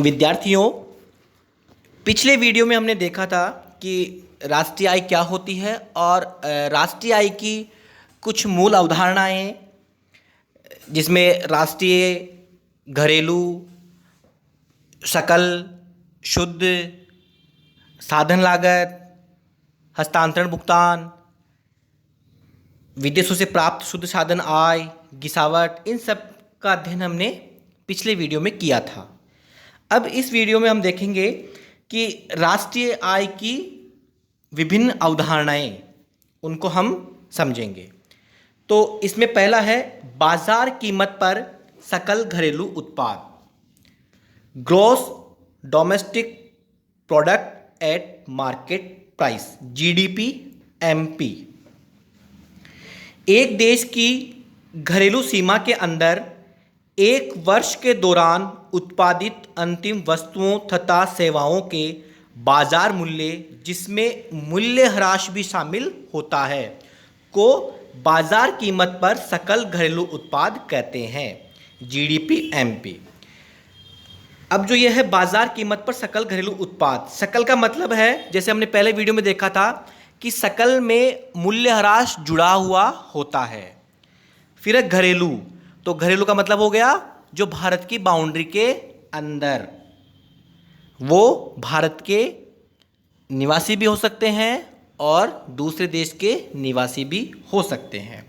विद्यार्थियों, पिछले वीडियो में हमने देखा था कि राष्ट्रीय आय क्या होती है और राष्ट्रीय आय की कुछ मूल अवधारणाएं, जिसमें राष्ट्रीय, घरेलू, सकल, शुद्ध, साधन लागत, हस्तांतरण भुगतान, विदेशों से प्राप्त शुद्ध साधन आय, गिसावट, इन सब का अध्ययन हमने पिछले वीडियो में किया था। अब इस वीडियो में हम देखेंगे कि राष्ट्रीय आय की विभिन्न अवधारणाएं, उनको हम समझेंगे। तो इसमें पहला है बाजार कीमत पर सकल घरेलू उत्पाद, gross domestic product at market price, GDP MP. एक देश की घरेलू सीमा के अंदर एक वर्ष के दौरान उत्पादित अंतिम वस्तुओं तथा सेवाओं के बाजार मूल्य, जिसमें मूल्यह्रास भी शामिल होता है, को बाजार कीमत पर सकल घरेलू उत्पाद कहते हैं, जीडीपी एमपी। अब जो यह है बाजार कीमत पर सकल घरेलू उत्पाद, सकल का मतलब है, जैसे हमने पहले वीडियो में देखा था, कि सकल में मूल्यह्रास जुड़ा हुआ होता है। फिर है घरेलू, तो घरेलू का मतलब हो गया जो भारत की बाउंड्री के अंदर, वो भारत के निवासी भी हो सकते हैं और दूसरे देश के निवासी भी हो सकते हैं।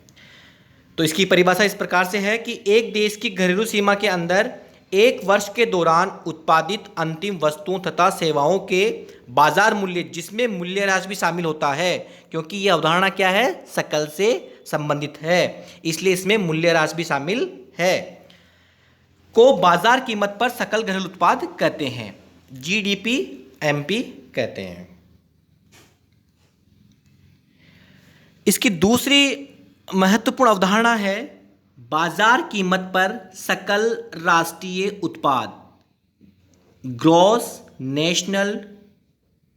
तो इसकी परिभाषा इस प्रकार से है कि एक देश की घरेलू सीमा के अंदर एक वर्ष के दौरान उत्पादित अंतिम वस्तुओं तथा सेवाओं के बाजार मूल्य, जिसमें मूल्यह्रास भी शामिल होता है, क्योंकि यह अवधारणा क्या है, सकल से संबंधित है, इसलिए इसमें मूल्यह्रास भी शामिल है, को बाजार कीमत पर सकल घरेलू उत्पाद कहते हैं, जीडीपी एमपी कहते हैं। इसकी दूसरी महत्वपूर्ण अवधारणा है बाजार कीमत पर सकल राष्ट्रीय उत्पाद, gross national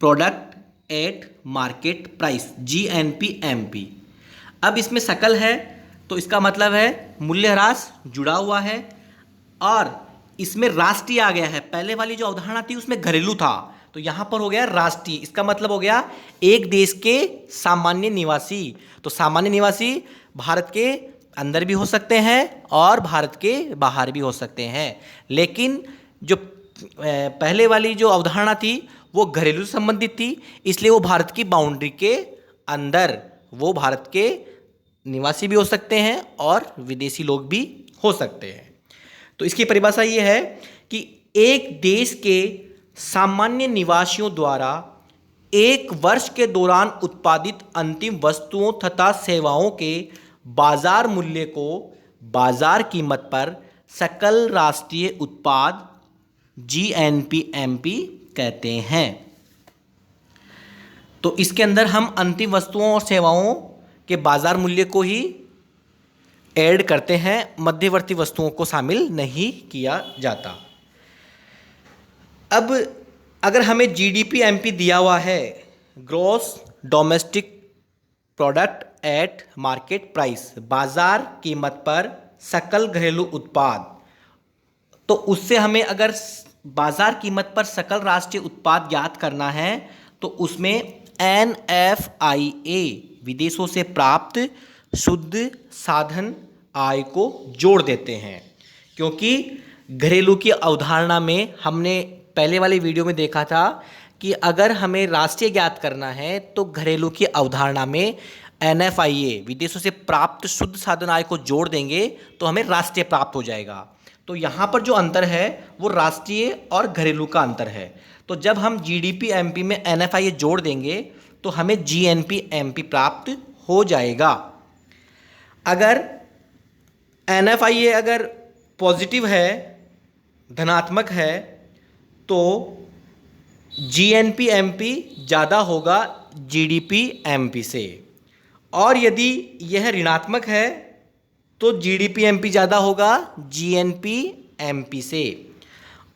product at market price, GNP. अब इसमें सकल है तो इसका मतलब है मूल्यह्रास जुड़ा हुआ है, और इसमें राष्ट्रीय आ गया है। पहले वाली जो अवधारणा थी उसमें घरेलू था, तो यहां पर हो गया राष्ट्रीय। इसका मतलब हो गया एक देश के सामान्य निवासी। तो सामान्य निवासी भारत के अंदर भी हो सकते हैं और भारत के बाहर भी हो सकते हैं, लेकिन जो पहले वाली जो अवधारणा थी वो घरेलू से संबंधित थी, इसलिए वो भारत की बाउंड्री के अंदर, वो भारत के निवासी भी हो सकते हैं और विदेशी लोग भी हो सकते हैं। तो इसकी परिभाषा ये है कि एक देश के सामान्य निवासियों द्वारा एक वर्ष के दौरान उत्पादित अंतिम वस्तुओं तथा सेवाओं के बाजार मूल्य को बाजार कीमत पर सकल राष्ट्रीय उत्पाद, जीएनपी कहते हैं। तो इसके अंदर हम अंतिम वस्तुओं और सेवाओं के बाजार मूल्य को ही ऐड करते हैं, मध्यवर्ती वस्तुओं को शामिल नहीं किया जाता। अब अगर हमें जीडीपी एमपी दिया हुआ है, gross domestic product at market price, बाजार कीमत पर सकल घरेलू उत्पाद, तो उससे हमें अगर बाजार कीमत पर सकल राष्ट्रीय उत्पाद ज्ञात करना है तो उसमें एनएफआईए, विदेशों से प्राप्त शुद्ध साधन आय को जोड़ देते हैं, क्योंकि घरेलू की अवधारणा में हमने पहले वाले वीडियो में देखा था कि अगर हमें राष्ट्रीय ज्ञात करना है तो घरेलू की अवधारणा में एनएफआईए, विदेशों से प्राप्त शुद्ध साधन आय को जोड़ देंगे तो हमें राष्ट्रीय प्राप्त हो जाएगा। तो यहाँ पर जो अंतर है वो राष्ट्रीय और घरेलू का अंतर है। तो जब हम जीडीपी एमपी में एनएफआईए जोड़ देंगे तो हमें जीएनपी एमपी प्राप्त हो जाएगा। अगर एनएफआईए अगर पॉजिटिव है, धनात्मक है, तो जीएनपी एमपी ज़्यादा होगा जीडीपी एमपी से, और यदि यह ऋणात्मक है तो जीडीपी एमपी ज़्यादा होगा जीएनपी एमपी से,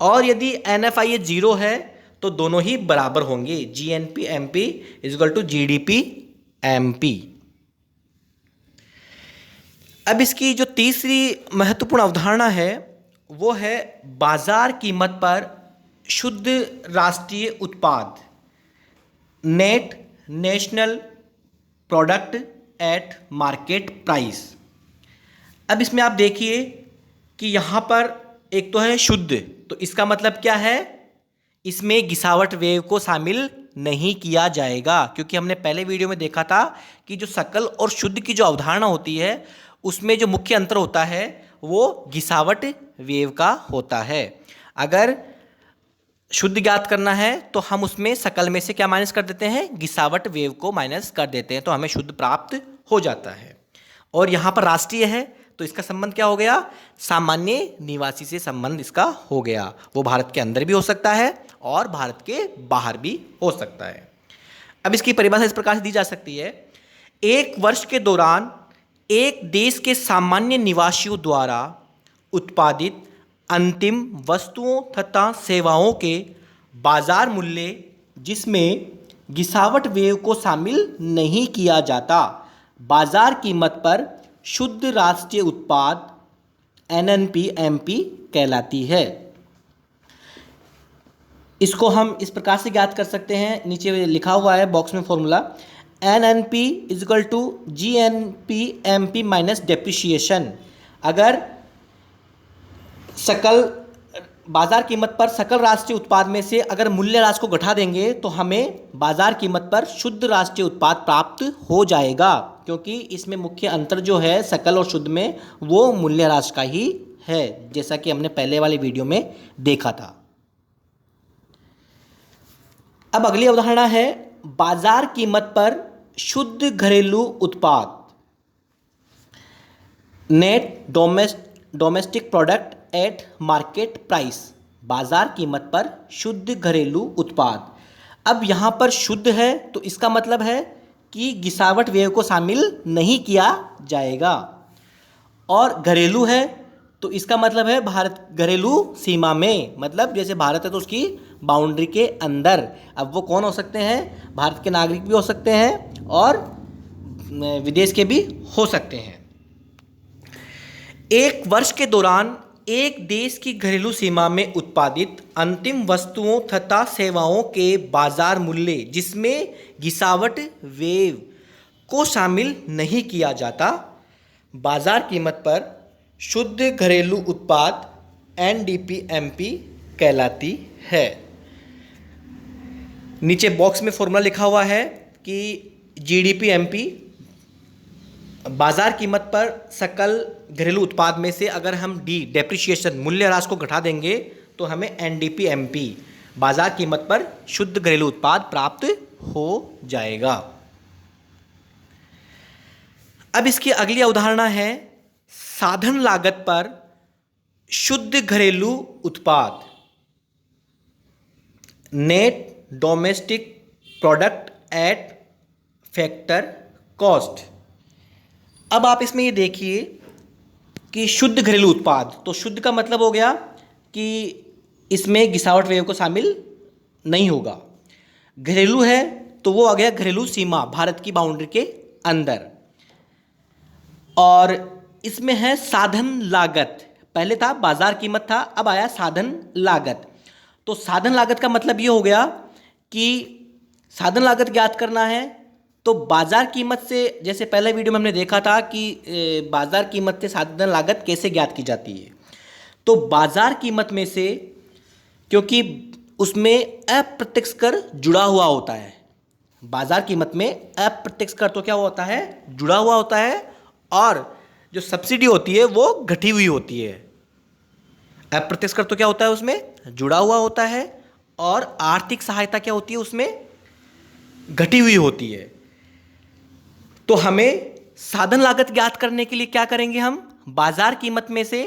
और यदि एनएफआईए 0 है तो दोनों ही बराबर होंगे, GNP MP equal to GDP MP. अब इसकी जो तीसरी महत्वपूर्ण अवधारणा है वो है बाजार कीमत पर शुद्ध राष्ट्रीय उत्पाद, net national product at market price. अब इसमें आप देखिए कि यहाँ पर एक तो है शुद्ध, तो इसका मतलब क्या है, इसमें गिसावट व्यय को शामिल नहीं किया जाएगा, क्योंकि हमने पहले वीडियो में देखा था कि जो सकल और शुद्ध की जो अवधारणा होती है उसमें जो मुख्य अंतर होता है वो गिसावट व्यय का होता है। अगर शुद्ध ज्ञात करना है तो हम उसमें सकल में से क्या माइनस कर देते हैं, गिसावट व्यय को माइनस कर देते हैं, तो हमें शुद्ध प्राप्त हो जाता है। और यहाँ पर राष्ट्रीय है तो इसका संबंध क्या हो गया, सामान्य निवासी से संबंध इसका हो गया। वो भारत के अंदर भी हो सकता है और भारत के बाहर भी हो सकता है। अब इसकी परिभाषा इस प्रकार से दी जा सकती है, एक वर्ष के दौरान एक देश के सामान्य निवासियों द्वारा उत्पादित अंतिम वस्तुओं तथा सेवाओं के बाजार मूल्य जिसमें गिसावट व्यय को शामिल नहीं किया जाता, बाजार कीमत पर शुद्ध राष्ट्रीय उत्पाद NNP-MP कहलाती है। इसको हम इस प्रकार से ज्ञात कर सकते हैं, नीचे लिखा हुआ है बॉक्स में formula, NNP = GNP-MP minus depreciation. अगर सकल बाजार कीमत पर सकल राष्ट्रीय उत्पाद में से अगर मूल्य ह्रास को घटा देंगे तो हमें बाजार कीमत पर शुद्ध राष्ट्रीय उत्पाद प्राप्त हो जाएगा, क्योंकि इसमें मुख्य अंतर जो है सकल और शुद्ध में वो मूल्य ह्रास का ही है, जैसा कि हमने पहले वाले वीडियो में देखा था। अब अगली अवधारणा है बाजार कीमत पर शुद्ध घरेलू उत्पाद, net domestic product at market price, बाजार कीमत पर शुद्ध घरेलू उत्पाद। अब यहाँ पर शुद्ध है तो इसका मतलब है कि गिसावट व्यय को शामिल नहीं किया जाएगा, और घरेलू है तो इसका मतलब है भारत घरेलू सीमा में, मतलब जैसे भारत है तो उसकी बाउंड्री के अंदर। अब वो कौन हो सकते हैं, भारत के नागरिक भी हो सकते हैं और विदेश के भी हो सकते हैं। एक वर्ष के दौरान एक देश की घरेलू सीमा में उत्पादित अंतिम वस्तुओं तथा सेवाओं के बाजार मूल्य जिसमें गिसावट व्यय को शामिल नहीं किया जाता, बाजार कीमत पर शुद्ध घरेलू उत्पाद NDP-MP कहलाती है। नीचे बॉक्स में फॉर्मूला लिखा हुआ है कि GDP-MP, बाजार कीमत पर सकल घरेलू उत्पाद में से अगर हम डेप्रिसिएशन मूल्य ह्रास को घटा देंगे तो हमें NDP-MP बाजार कीमत पर शुद्ध घरेलू उत्पाद प्राप्त हो जाएगा। अब इसकी अगली अवधारणा है साधन लागत पर शुद्ध घरेलू उत्पाद, net domestic product at factor cost. अब आप इसमें ये देखिए कि शुद्ध घरेलू उत्पाद, तो शुद्ध का मतलब हो गया कि इसमें गिसावट व्यय को शामिल नहीं होगा। घरेलू है तो वो आ गया घरेलू सीमा, भारत की बाउंड्री के अंदर। और इसमें है साधन लागत, पहले था बाजार कीमत था, अब आया साधन लागत। तो साधन लागत का मतलब ये हो गया कि साधन लागत ज्ञात करना है तो बाजार कीमत से, जैसे पहले वीडियो में हमने देखा था कि बाजार कीमत से साधन लागत कैसे ज्ञात की जाती है। तो बाजार कीमत में से, क्योंकि उसमें अप्रत्यक्ष कर जुड़ा हुआ होता है, बाजार कीमत में अप्रत्यक्ष कर तो क्या होता है, जुड़ा हुआ होता है, और जो सब्सिडी होती है वो घटी हुई होती है। अप्रत्यक्ष कर तो क्या होता है, उसमें जुड़ा हुआ होता है, और आर्थिक सहायता क्या होती है, उसमें घटी हुई होती है। तो हमें साधन लागत ज्ञात करने के लिए क्या करेंगे, हम बाजार कीमत में से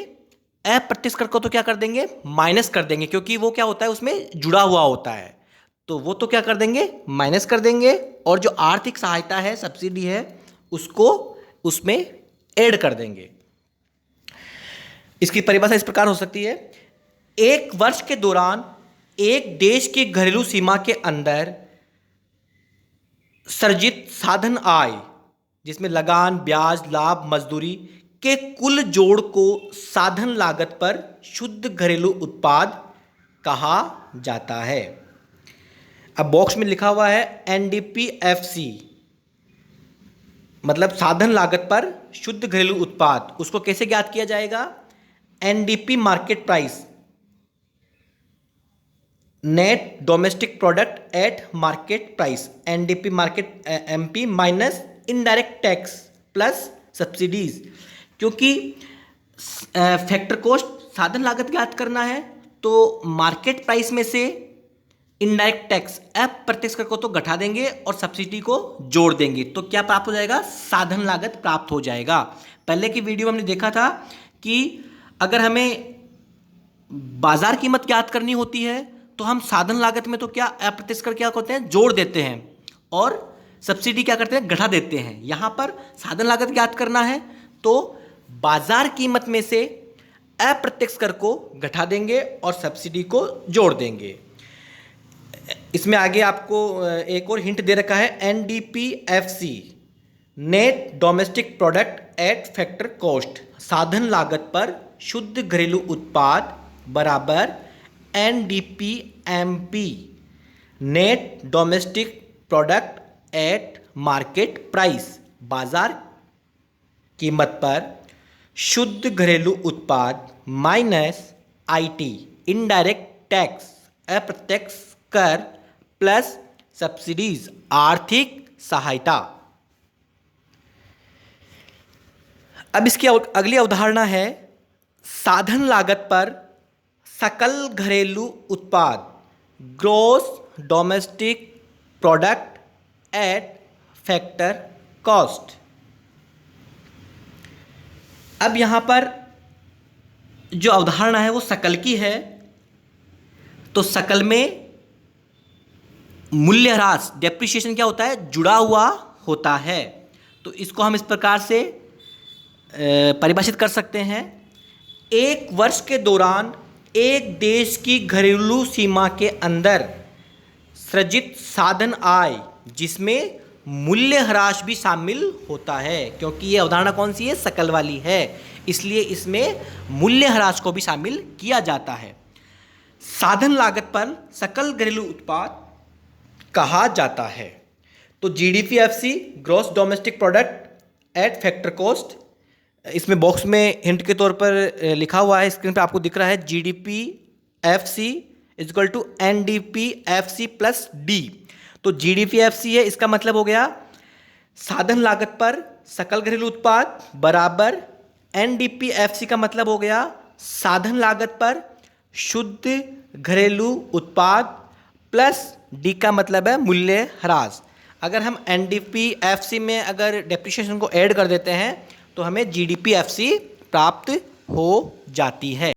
अप्रत्यक्ष कर को तो क्या कर देंगे, माइनस कर देंगे, क्योंकि वो क्या होता है, उसमें जुड़ा हुआ होता है, तो वो तो क्या कर देंगे, माइनस कर देंगे, और जो आर्थिक सहायता है, सब्सिडी है, उसको उसमें ऐड कर देंगे। इसकी परिभाषा इस प्रकार हो सकती है, एक वर्ष के दौरान एक देश की घरेलू सीमा के अंदर सर्जित साधन आय, जिसमें लगान, ब्याज, लाभ, मजदूरी के कुल जोड़ को साधन लागत पर शुद्ध घरेलू उत्पाद कहा जाता है। अब बॉक्स में लिखा हुआ है NDPFC, मतलब साधन लागत पर शुद्ध घरेलू उत्पाद। उसको कैसे ज्ञात किया जाएगा? NDP market price, net domestic product at market price, NDP market MP minus indirect tax plus subsidies. क्योंकि फैक्टर कॉस्ट साधन लागत ज्ञात करना है तो मार्केट प्राइस में से इनडायरेक्ट टैक्स अप्रत्यक्ष कर को तो घटा देंगे और सब्सिडी को जोड़ देंगे, तो क्या प्राप्त हो जाएगा? साधन लागत प्राप्त हो जाएगा। पहले की वीडियो में हमने देखा था कि अगर हमें बाजार कीमत ज्ञात करनी होती है तो हम साधन लागत में तो क्या अप्रत्यक्ष कर क्या करते हैं? जोड़ देते हैं और सब्सिडी क्या करते हैं? घटा देते हैं। यहाँ पर साधन लागत ज्ञात करना है तो बाजार कीमत में से अप्रत्यक्ष कर को घटा देंगे और सब्सिडी को जोड़ देंगे। इसमें आगे आपको एक और हिंट दे रखा है, NDPFC net domestic product at factor cost, साधन लागत पर शुद्ध घरेलू उत्पाद बराबर NDPMP net domestic product at market price, बाजार कीमत पर शुद्ध घरेलू उत्पाद माइनस IT इनडायरेक्ट टैक्स अप्रत्यक्ष कर प्लस सब्सिडीज आर्थिक सहायता। अब इसकी अगली अवधारणा है साधन लागत पर सकल घरेलू उत्पाद, gross domestic product at factor cost. अब यहां पर जो अवधारणा है वो सकल की है, तो सकल में मूल्यह्रास डेप्रिसिएशन क्या होता है? जुड़ा हुआ होता है। तो इसको हम इस प्रकार से परिभाषित कर सकते हैं, एक वर्ष के दौरान एक देश की घरेलू सीमा के अंदर सृजित साधन आय जिसमें मूल्यह्रास भी शामिल होता है। क्योंकि ये अवधारणा कौन सी है? सकल वाली है, इसलिए इसमें मूल्यह्रास को भी शामिल किया जाता है। साधन लागत पर सकल घरेलू उत्पाद कहा जाता है। तो GDPFC gross domestic product at factor cost, इसमें बॉक्स में हिंट के तौर पर लिखा हुआ है, स्क्रीन पे आपको दिख रहा है, GDPFC equal to NDPFC plus D। तो GDPFC है, इसका मतलब हो गया साधन लागत पर सकल घरेलू उत्पाद बराबर NDPFC का मतलब हो गया साधन लागत पर शुद्ध घरेलू उत्पाद प्लस D का मतलब है मूल्यह्रास। अगर हम NDPFC में अगर डेप्रिसिएशन को ऐड कर देते हैं तो हमें GDPFC प्राप्त हो जाती है।